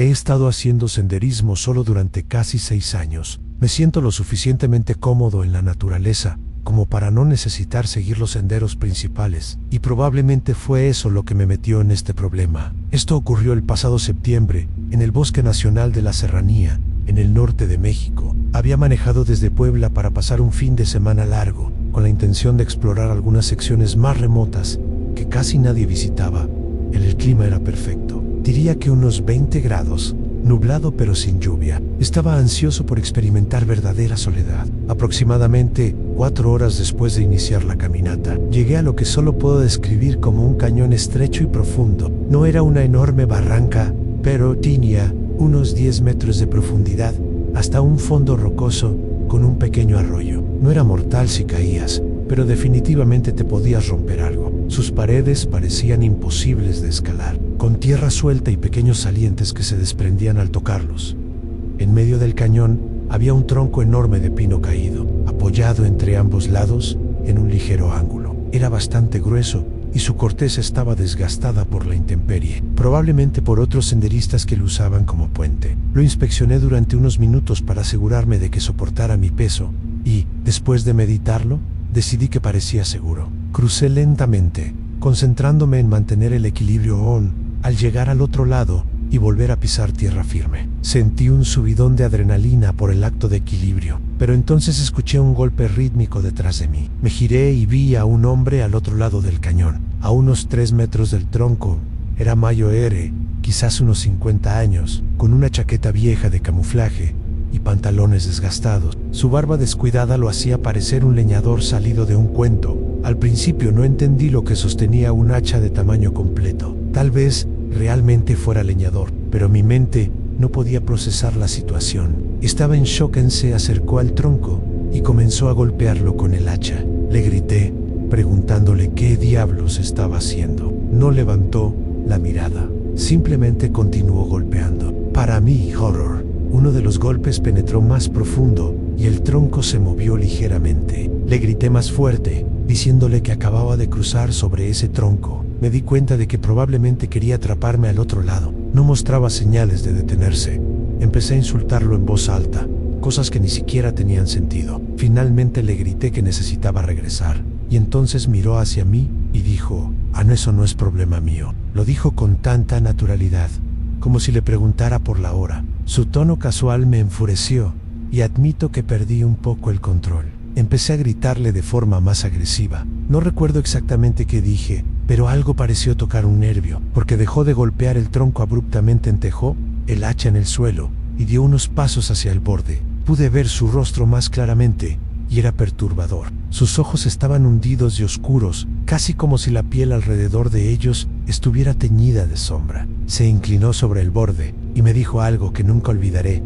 He estado haciendo senderismo solo durante casi 6 años. Me siento lo suficientemente cómodo en la naturaleza como para no necesitar seguir los senderos principales, y probablemente fue eso lo que me metió en este problema. Esto ocurrió el pasado septiembre, en el Bosque Nacional de la Serranía, en el norte de México. Había manejado desde Puebla para pasar un fin de semana largo, con la intención de explorar algunas secciones más remotas que casi nadie visitaba. El clima era perfecto, diría que unos 20 grados, nublado pero sin lluvia. Estaba ansioso por experimentar verdadera soledad. Aproximadamente 4 horas después de iniciar la caminata, llegué a lo que solo puedo describir como un cañón estrecho y profundo. No era una enorme barranca, pero tenía unos 10 metros de profundidad, hasta un fondo rocoso con un pequeño arroyo. No era mortal si caías, pero definitivamente te podías romper algo. Sus paredes parecían imposibles de escalar, con tierra suelta y pequeños salientes que se desprendían al tocarlos. En medio del cañón había un tronco enorme de pino caído, apoyado entre ambos lados en un ligero ángulo. Era bastante grueso y su corteza estaba desgastada por la intemperie, probablemente por otros senderistas que lo usaban como puente. Lo inspeccioné durante unos minutos para asegurarme de que soportara mi peso y, después de meditarlo, decidí que parecía seguro. Crucé lentamente, concentrándome en mantener el equilibrio al llegar al otro lado y volver a pisar tierra firme. Sentí un subidón de adrenalina por el acto de equilibrio, pero entonces escuché un golpe rítmico detrás de mí. Me giré y vi a un hombre al otro lado del cañón, a unos 3 metros del tronco. Era mayor, quizás unos 50 años, con una chaqueta vieja de camuflaje y pantalones desgastados. Su barba descuidada lo hacía parecer un leñador salido de un cuento. Al principio no entendí lo que sostenía un hacha de tamaño completo. Tal vez realmente fuera leñador, pero mi mente no podía procesar la situación. Estaba en shock. Se acercó al tronco y comenzó a golpearlo con el hacha. Le grité, preguntándole qué diablos estaba haciendo. No levantó la mirada, simplemente continuó golpeando. Para mí, horror. Uno de los golpes penetró más profundo y el tronco se movió ligeramente. Le grité más fuerte, diciéndole que acababa de cruzar sobre ese tronco. Me di cuenta de que probablemente quería atraparme al otro lado. No mostraba señales de detenerse. Empecé a insultarlo en voz alta, cosas que ni siquiera tenían sentido. Finalmente le grité que necesitaba regresar, y entonces miró hacia mí y dijo: no, eso no es problema mío. Lo dijo con tanta naturalidad, como si le preguntara por la hora. Su tono casual me enfureció, y admito que perdí un poco el control. Empecé a gritarle de forma más agresiva. No recuerdo exactamente qué dije, pero algo pareció tocar un nervio, porque dejó de golpear el tronco abruptamente, entejó el hacha en el suelo y dio unos pasos hacia el borde. Pude ver su rostro más claramente y era perturbador. Sus ojos estaban hundidos y oscuros, casi como si la piel alrededor de ellos estuviera teñida de sombra. Se inclinó sobre el borde y me dijo algo que nunca olvidaré: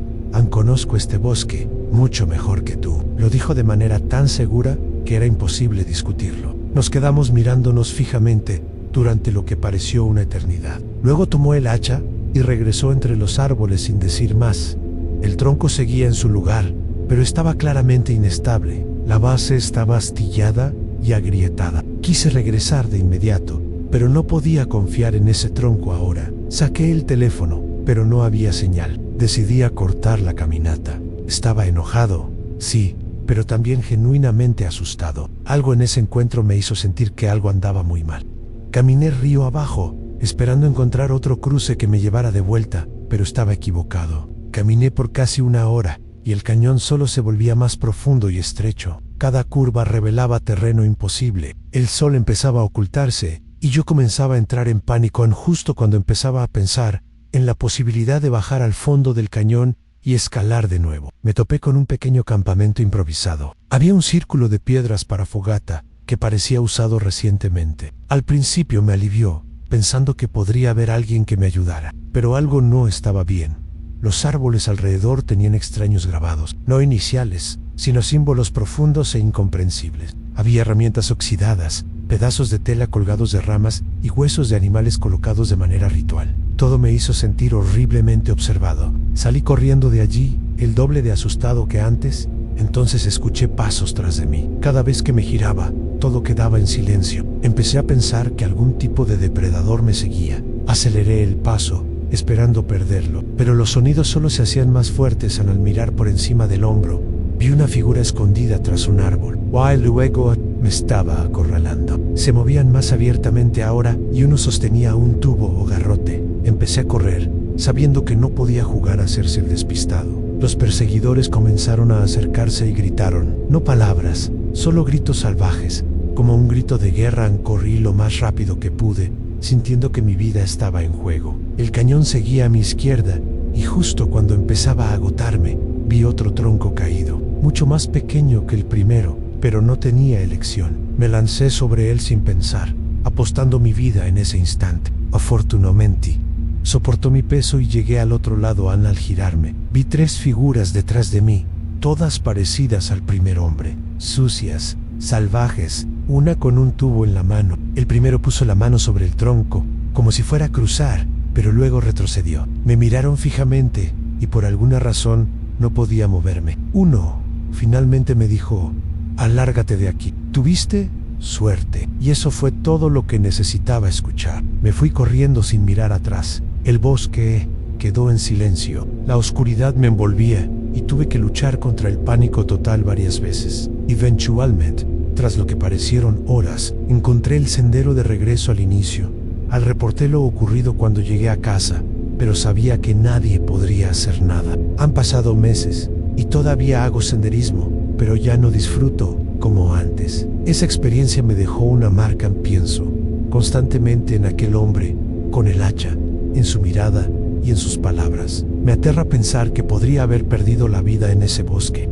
conozco este bosque mucho mejor que tú. Lo dijo de manera tan segura que era imposible discutirlo. Nos quedamos mirándonos fijamente durante lo que pareció una eternidad. Luego tomó el hacha y regresó entre los árboles sin decir más. El tronco seguía en su lugar, pero estaba claramente inestable. La base estaba astillada y agrietada. Quise regresar de inmediato, pero no podía confiar en ese tronco ahora. Saqué el teléfono, pero no había señal. Decidí acortar la caminata. Estaba enojado, sí, pero también genuinamente asustado. Algo en ese encuentro me hizo sentir que algo andaba muy mal. Caminé río abajo, esperando encontrar otro cruce que me llevara de vuelta, pero estaba equivocado. Caminé por casi 1 hora, y el cañón solo se volvía más profundo y estrecho. Cada curva revelaba terreno imposible. El sol empezaba a ocultarse, y yo comenzaba a entrar en pánico justo cuando empezaba a pensar en la posibilidad de bajar al fondo del cañón y escalar de nuevo. Me topé con un pequeño campamento improvisado. Había un círculo de piedras para fogata que parecía usado recientemente. Al principio me alivió, pensando que podría haber alguien que me ayudara, pero algo no estaba bien. Los árboles alrededor tenían extraños grabados, no iniciales, sino símbolos profundos e incomprensibles. Había herramientas oxidadas, pedazos de tela colgados de ramas y huesos de animales colocados de manera ritual. Todo me hizo sentir horriblemente observado. Salí corriendo de allí, el doble de asustado que antes. Entonces escuché pasos tras de mí. Cada vez que me giraba, todo quedaba en silencio. Empecé a pensar que algún tipo de depredador me seguía. Aceleré el paso, esperando perderlo, pero los sonidos solo se hacían más fuertes al mirar por encima del hombro. Vi una figura escondida tras un árbol. Luego me estaba acorralando. Se movían más abiertamente ahora y uno sostenía un tubo o garrote. Empecé a correr, sabiendo que no podía jugar a hacerse el despistado. Los perseguidores comenzaron a acercarse y gritaron, no palabras, solo gritos salvajes. Como un grito de guerra, corrí lo más rápido que pude, sintiendo que mi vida estaba en juego. El cañón seguía a mi izquierda y justo cuando empezaba a agotarme, vi otro tronco caído, mucho más pequeño que el primero, pero no tenía elección. Me lancé sobre él sin pensar, apostando mi vida en ese instante. Afortunadamente, soportó mi peso y llegué al otro lado. Al girarme, vi 3 figuras detrás de mí, todas parecidas al primer hombre, sucias, salvajes, una con un tubo en la mano. El primero puso la mano sobre el tronco, como si fuera a cruzar, pero luego retrocedió. Me miraron fijamente y por alguna razón no podía moverme. Uno finalmente me dijo, alárgate de aquí. ¿Tuviste suerte? Y eso fue todo lo que necesitaba escuchar. Me fui corriendo sin mirar atrás. El bosque quedó en silencio. La oscuridad me envolvía y tuve que luchar contra el pánico total varias veces. Eventualmente, tras lo que parecieron horas, encontré el sendero de regreso al inicio. Reporté lo ocurrido cuando llegué a casa, pero sabía que nadie podría hacer nada. Han pasado meses y todavía hago senderismo, pero ya no disfruto como antes. Esa experiencia me dejó una marca. Pienso constantemente en aquel hombre, con el hacha, en su mirada y en sus palabras. Me aterra pensar que podría haber perdido la vida en ese bosque.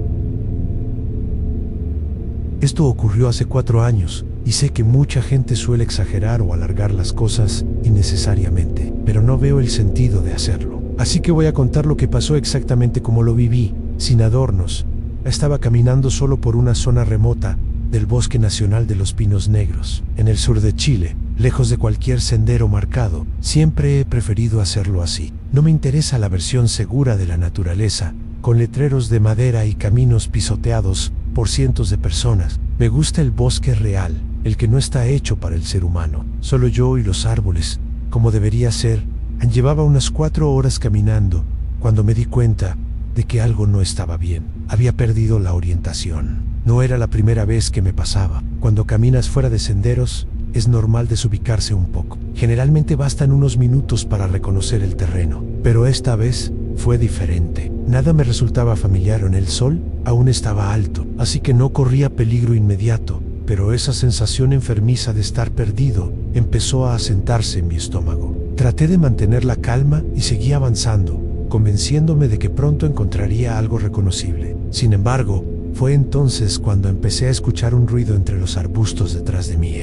Esto ocurrió hace 4 años, y sé que mucha gente suele exagerar o alargar las cosas innecesariamente, pero no veo el sentido de hacerlo. Así que voy a contar lo que pasó exactamente como lo viví, sin adornos. Estaba caminando solo por una zona remota del Bosque Nacional de los Pinos Negros, en el sur de Chile, lejos de cualquier sendero marcado. Siempre he preferido hacerlo así. No me interesa la versión segura de la naturaleza, con letreros de madera y caminos pisoteados por cientos de personas. Me gusta el bosque real, el que no está hecho para el ser humano. Solo yo y los árboles, como debería ser. Llevaba unas 4 horas caminando, cuando me di cuenta de que algo no estaba bien. Había perdido la orientación. No era la primera vez que me pasaba. Cuando caminas fuera de senderos, es normal desubicarse un poco. Generalmente bastan unos minutos para reconocer el terreno, pero esta vez fue diferente. Nada me resultaba familiar. El sol aún estaba alto, así que no corría peligro inmediato, pero esa sensación enfermiza de estar perdido empezó a asentarse en mi estómago. Traté de mantener la calma y seguí avanzando, convenciéndome de que pronto encontraría algo reconocible. Sin embargo, fue entonces cuando empecé a escuchar un ruido entre los arbustos detrás de mí.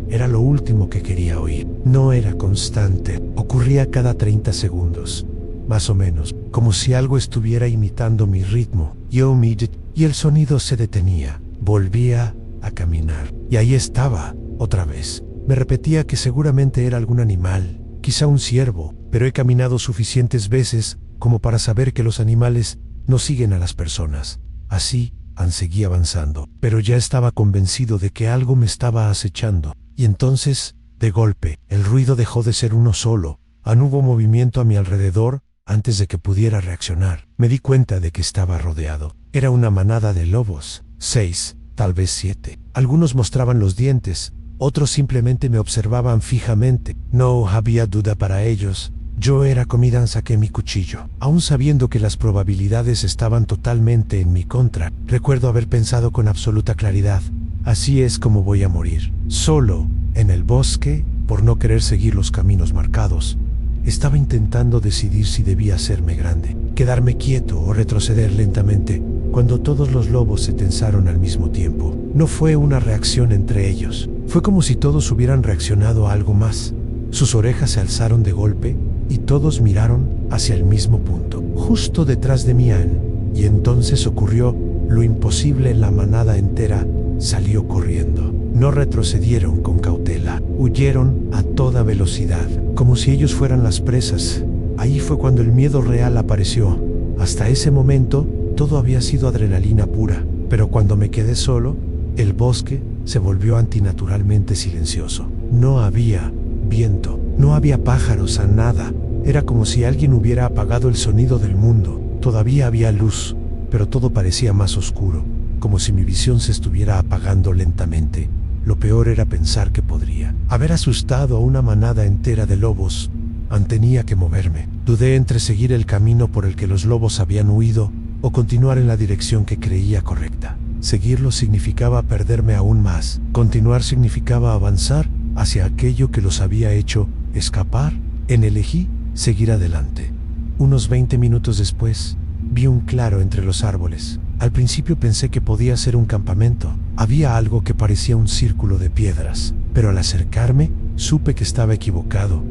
Era lo último que quería oír. No era constante, ocurría cada 30 segundos, más o menos, como si algo estuviera imitando mi ritmo. Y el sonido se detenía. Volvía a caminar. Y ahí estaba, otra vez. Me repetía que seguramente era algún animal, quizá un ciervo, pero he caminado suficientes veces como para saber que los animales no siguen a las personas. Así, seguí avanzando, pero ya estaba convencido de que algo me estaba acechando. Y entonces, de golpe, el ruido dejó de ser uno solo. Hubo movimiento a mi alrededor. Antes de que pudiera reaccionar, me di cuenta de que estaba rodeado. Era una manada de lobos, 6, tal vez 7. Algunos mostraban los dientes, otros simplemente me observaban fijamente. No había duda para ellos. Yo era comida. Saqué mi cuchillo, aún sabiendo que las probabilidades estaban totalmente en mi contra. Recuerdo haber pensado con absoluta claridad, así es como voy a morir. Solo, en el bosque, por no querer seguir los caminos marcados. Estaba intentando decidir si debía hacerme grande, quedarme quieto o retroceder lentamente, cuando todos los lobos se tensaron al mismo tiempo. No fue una reacción entre ellos, fue como si todos hubieran reaccionado a algo más. Sus orejas se alzaron de golpe y todos miraron hacia el mismo punto, justo detrás de mí. Y entonces ocurrió lo imposible. La manada entera salió corriendo. No retrocedieron con cautela, huyeron a toda velocidad, como si ellos fueran las presas. Ahí fue cuando el miedo real apareció. Hasta ese momento, todo había sido adrenalina pura, pero cuando me quedé solo, el bosque se volvió antinaturalmente silencioso. No había viento, no había pájaros, nada. Era como si alguien hubiera apagado el sonido del mundo. Todavía había luz, pero todo parecía más oscuro, como si mi visión se estuviera apagando lentamente. Lo peor era pensar que podría haber asustado a una manada entera de lobos. Tenía que moverme. Dudé entre seguir el camino por el que los lobos habían huido o continuar en la dirección que creía correcta. Seguirlos significaba perderme aún más. Continuar significaba avanzar hacia aquello que los había hecho escapar. Elegí seguir adelante. Unos 20 minutos después, vi un claro entre los árboles. Al principio pensé que podía ser un campamento. Había algo que parecía un círculo de piedras, pero al acercarme, supe que estaba equivocado.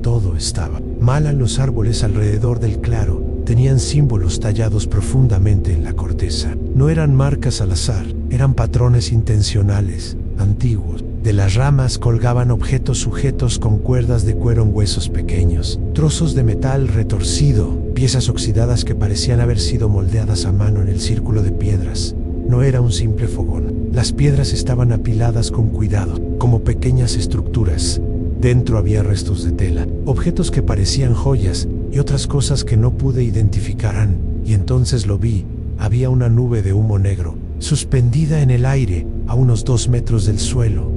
Todo estaba mal. Los árboles alrededor del claro tenían símbolos tallados profundamente en la corteza. No eran marcas al azar, eran patrones intencionales, antiguos. De las ramas colgaban objetos sujetos con cuerdas de cuero en huesos pequeños, trozos de metal retorcido, piezas oxidadas que parecían haber sido moldeadas a mano en el círculo de piedras. No era un simple fogón. Las piedras estaban apiladas con cuidado, como pequeñas estructuras. Dentro había restos de tela, objetos que parecían joyas y otras cosas que no pude identificar. Y entonces lo vi. Había una nube de humo negro, suspendida en el aire, a unos 2 metros del suelo.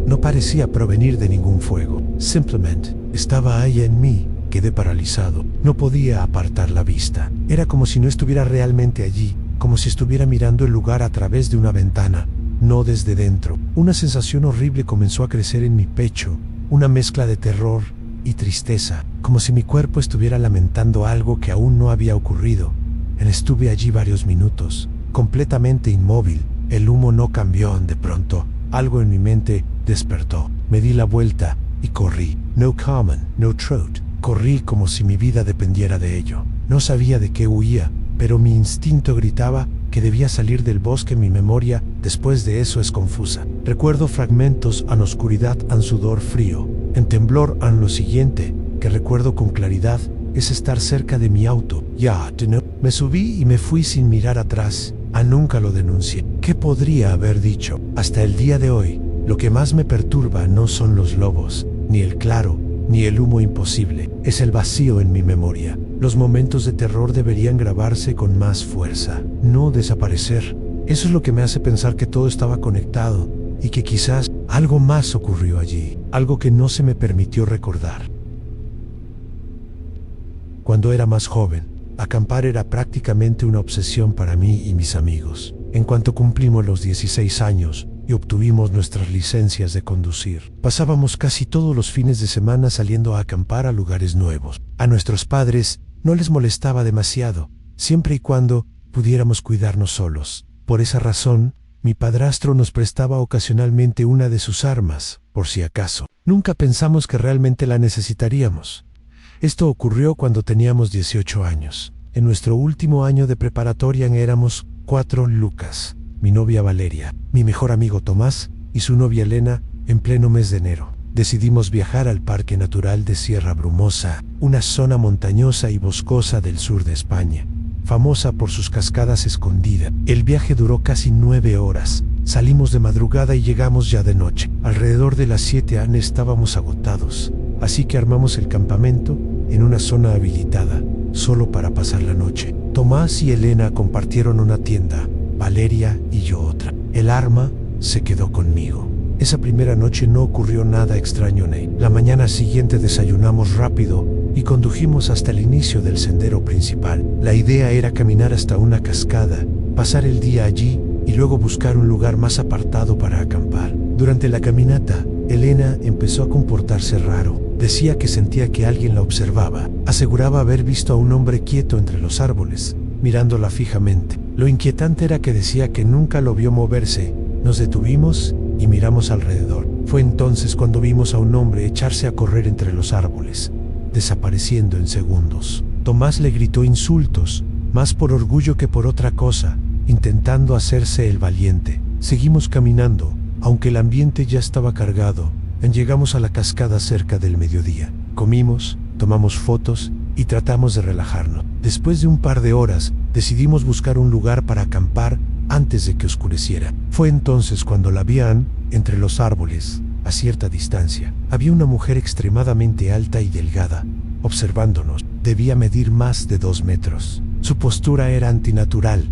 No parecía provenir de ningún fuego. Simplemente estaba ahí en mí. Quedé paralizado. No podía apartar la vista. Era como si no estuviera realmente allí, como si estuviera mirando el lugar a través de una ventana, no desde dentro. Una sensación horrible comenzó a crecer en mi pecho, una mezcla de terror y tristeza, como si mi cuerpo estuviera lamentando algo que aún no había ocurrido. Estuve allí varios minutos, completamente inmóvil. El humo no cambió. De pronto, algo en mi mente despertó. Me di la vuelta y corrí. No common, no trout. Corrí como si mi vida dependiera de ello. No sabía de qué huía, pero mi instinto gritaba que debía salir del bosque. Mi memoria, después de eso, es confusa. Recuerdo fragmentos en oscuridad, en sudor frío, en temblor. Lo siguiente que recuerdo con claridad es estar cerca de mi auto. Me subí y me fui sin mirar atrás. Nunca lo denuncié. ¿Qué podría haber dicho? Hasta el día de hoy, lo que más me perturba no son los lobos, ni el claro, ni el humo imposible. Es el vacío en mi memoria. Los momentos de terror deberían grabarse con más fuerza, no desaparecer. Eso es lo que me hace pensar que todo estaba conectado y que quizás algo más ocurrió allí, algo que no se me permitió recordar. Cuando era más joven, acampar era prácticamente una obsesión para mí y mis amigos. En cuanto cumplimos los 16 años y obtuvimos nuestras licencias de conducir, pasábamos casi todos los fines de semana saliendo a acampar a lugares nuevos. A nuestros padres no les molestaba demasiado, siempre y cuando pudiéramos cuidarnos solos. Por esa razón, mi padrastro nos prestaba ocasionalmente una de sus armas, por si acaso. Nunca pensamos que realmente la necesitaríamos. Esto ocurrió cuando teníamos 18 años. En nuestro último año de preparatoria éramos 4: Lucas, mi novia Valeria, mi mejor amigo Tomás y su novia Elena. En pleno mes de enero, decidimos viajar al Parque Natural de Sierra Brumosa, una zona montañosa y boscosa del sur de España, famosa por sus cascadas escondidas. El viaje duró casi 9 horas. Salimos de madrugada y llegamos ya de noche. Alrededor de las 7 AM estábamos agotados, así que armamos el campamento en una zona habilitada, solo para pasar la noche. Tomás y Elena compartieron una tienda, Valeria y yo otra. El arma se quedó conmigo. Esa primera noche no ocurrió nada extraño. La mañana siguiente desayunamos rápido y condujimos hasta el inicio del sendero principal. La idea era caminar hasta una cascada, pasar el día allí y luego buscar un lugar más apartado para acampar. Durante la caminata, Elena empezó a comportarse raro. Decía que sentía que alguien la observaba. Aseguraba haber visto a un hombre quieto entre los árboles, mirándola fijamente. Lo inquietante era que decía que nunca lo vio moverse. Nos detuvimos y miramos alrededor. Fue entonces cuando vimos a un hombre echarse a correr entre los árboles, desapareciendo en segundos. Tomás le gritó insultos, más por orgullo que por otra cosa, intentando hacerse el valiente. Seguimos caminando, aunque el ambiente ya estaba cargado. Llegamos a la cascada cerca del mediodía. Comimos, tomamos fotos y tratamos de relajarnos. Después de un par de horas, decidimos buscar un lugar para acampar antes de que oscureciera. Fue entonces cuando la vi entre los árboles, a cierta distancia, había una mujer extremadamente alta y delgada, observándonos. Debía medir más de 2 metros. Su postura era antinatural,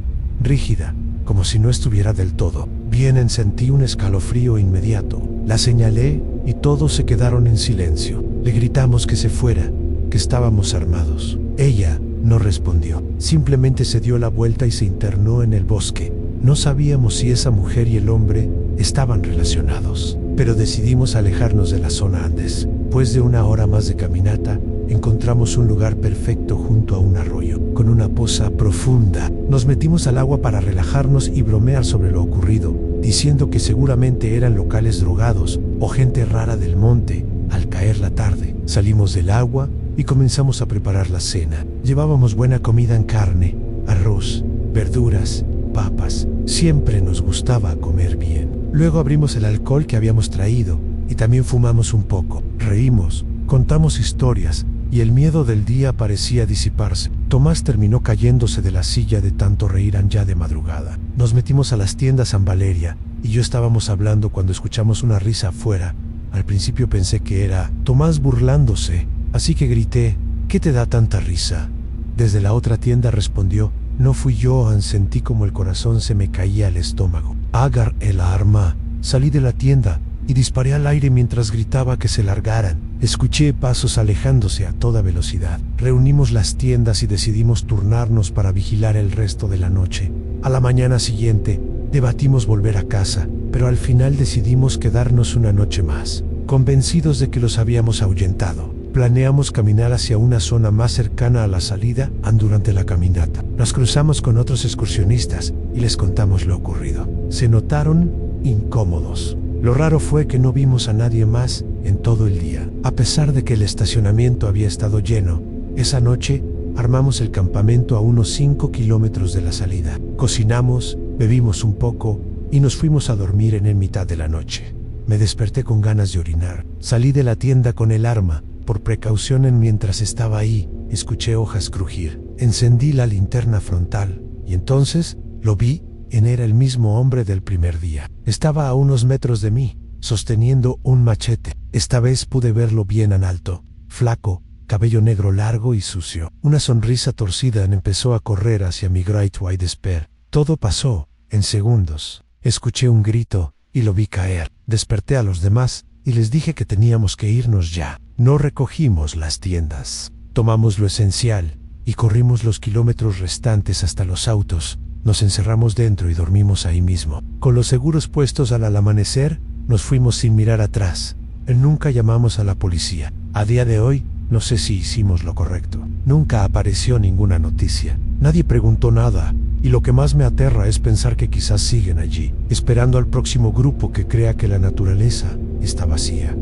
rígida, como si no estuviera del todo bien. Sentí un escalofrío inmediato. La señalé y todos se quedaron en silencio. Le gritamos que se fuera, que estábamos armados. Ella no respondió. Simplemente se dio la vuelta y se internó en el bosque. No sabíamos si esa mujer y el hombre estaban relacionados, pero decidimos alejarnos de la zona antes. Después de 1 hora más de caminata, encontramos un lugar perfecto junto a un arroyo, con una poza profunda. Nos metimos al agua para relajarnos y bromear sobre lo ocurrido, diciendo que seguramente eran locales drogados o gente rara del monte. Al caer la tarde, salimos del agua y comenzamos a preparar la cena. Llevábamos buena comida en carne, arroz, verduras, papas. Siempre nos gustaba comer bien. Luego abrimos el alcohol que habíamos traído y también fumamos un poco. Reímos, contamos historias y el miedo del día parecía disiparse. Tomás terminó cayéndose de la silla de tanto reír ya de madrugada. Nos metimos a las tiendas San Valeria y yo estábamos hablando cuando escuchamos una risa afuera. Al principio pensé que era Tomás burlándose, así que grité: ¿qué te da tanta risa? Desde la otra tienda respondió: no fui yo. Sentí como el corazón se me caía al estómago. Agarré el arma, salí de la tienda y disparé al aire mientras gritaba que se largaran. Escuché pasos alejándose a toda velocidad. Reunimos las tiendas y decidimos turnarnos para vigilar el resto de la noche. A la mañana siguiente, debatimos volver a casa, pero al final decidimos quedarnos una noche más, convencidos de que los habíamos ahuyentado. Planeamos caminar hacia una zona más cercana a la salida. Durante la caminata, nos cruzamos con otros excursionistas y les contamos lo ocurrido. Se notaron incómodos. Lo raro fue que no vimos a nadie más en todo el día. A pesar de que el estacionamiento había estado lleno, esa noche armamos el campamento a unos 5 kilómetros de la salida. Cocinamos, bebimos un poco y nos fuimos a dormir en mitad de la noche. Me desperté con ganas de orinar. Salí de la tienda con el arma. Por precaución, mientras estaba ahí, escuché hojas crujir. Encendí la linterna frontal y entonces lo vi. Era el mismo hombre del primer día. Estaba a unos metros de mí, sosteniendo un machete. Esta vez pude verlo bien en alto, flaco, cabello negro largo y sucio. Una sonrisa torcida empezó a correr hacia mi Great White Spare. Todo pasó en segundos. Escuché un grito y lo vi caer. Desperté a los demás y les dije que teníamos que irnos ya. No recogimos las tiendas. Tomamos lo esencial y corrimos los kilómetros restantes hasta los autos. Nos encerramos dentro y dormimos ahí mismo. Con los seguros puestos al amanecer, nos fuimos sin mirar atrás. Nunca llamamos a la policía. A día de hoy, no sé si hicimos lo correcto. Nunca apareció ninguna noticia. Nadie preguntó nada. Y lo que más me aterra es pensar que quizás siguen allí, esperando al próximo grupo que crea que la naturaleza está vacía.